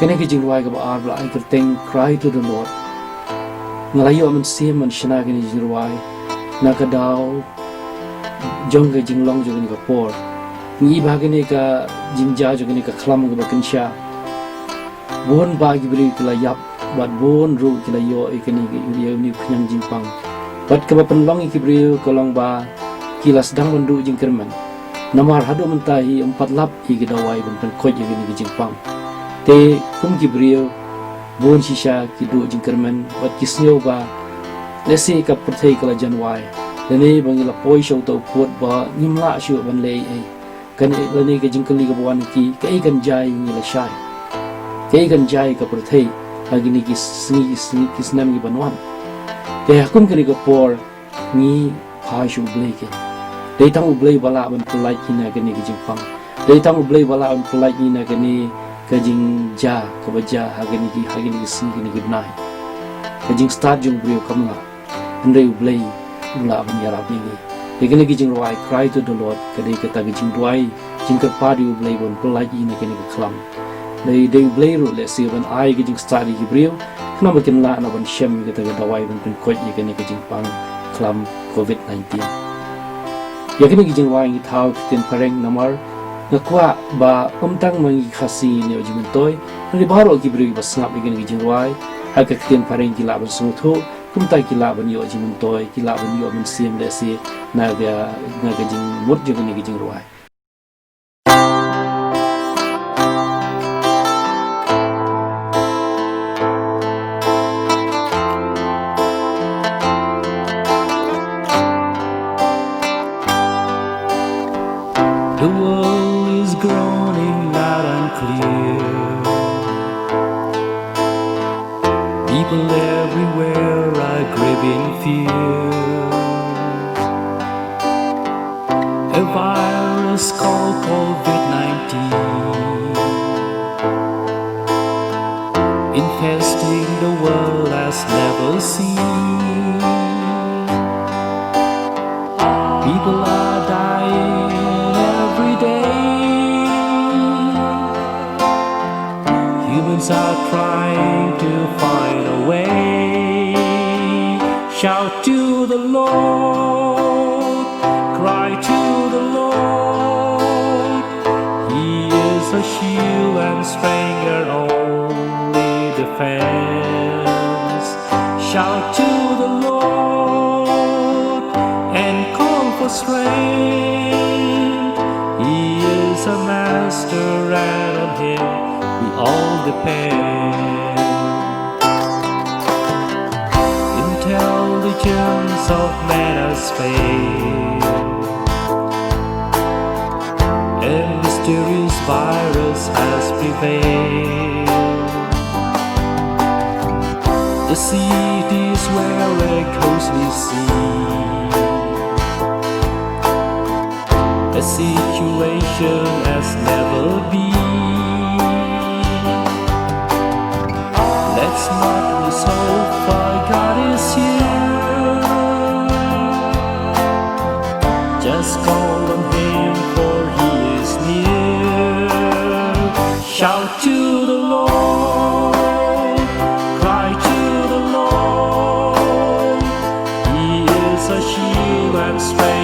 Kene ki jingwai ka ba arbla I kerteng cry to the Lord. Ngalayo man sim man shina kini jingwai nakadaw jong ka jinglong jo kini ka por. Ngi ba kini ka jingja jo kini ka khlam ka ba kinsha. Bon ba gibri kila yap bat bon ru kila yo ikini yo ni khnyang jingpang. Bat ka ba penlong ikibri kolong ba kila sedang mendu jingkerman. Namar hadu mentahi 4 lap ikidawai ban pen khoj ikini jingpang. Te kum gibri bon shisha kidu jingkerman bat kisnyo ba lesi ka perthai kala janwai. Lani bangila poi show to pot ba nimla shu ban lei ai. Kan lani ka jingkali ka buan ki kai kan jai ngila shai. Kai kan jai ka perthai agini ki singi kisnam ki banwan. Te hakum kani ka por ni phashu bleke. Dei tang ublei bala ban pulai kina kani ki jingpang. Dei tang ublei bala ban pulai kina kani kajing ja kabaja hagini ki singi ni gibnai. Kajing start jung brio kamla. Andai ublei ula ban yarap ini. Dekene ki jing roi cry to the Lord kadai kata ki jing duai jing ka padi ublei ban pulai kina kani ki klam. Dei ublei ru le si ban ai ki jing start ki brio kena makin la na ban shem kata ka dawai ban pen koj kani ki jing pang klam COVID-19. Yakini ki jing roi ngi thau tin pareng namar ngakwa ba umtang mangi khasi ne ojimentoy ni baro ki bri basngap igin gi jingwai haka ktin pareng ki laban sutho kumtai ki laban yo ojimentoy ki laban yo min sim le si naga jing mut jigin gi jingwai. The world is groaning loud and clear. People everywhere are gripping fear. A virus called COVID-19 infesting the world as never seen. People are dying every day. Humans are trying to find a way. Shout to the Lord, cry to the Lord. He is a shield and strength, our only defense. Shout to the Lord and call for strength. He is a master and on him we all depend. Intelligence of man has failed. A mysterious virus has prevailed. The cities where echoes we see. A situation as never been. Let's not lose hope, for God is here. Just call on Him, for He is near. Shout to the Lord, cry to the Lord. He is a shield and strength.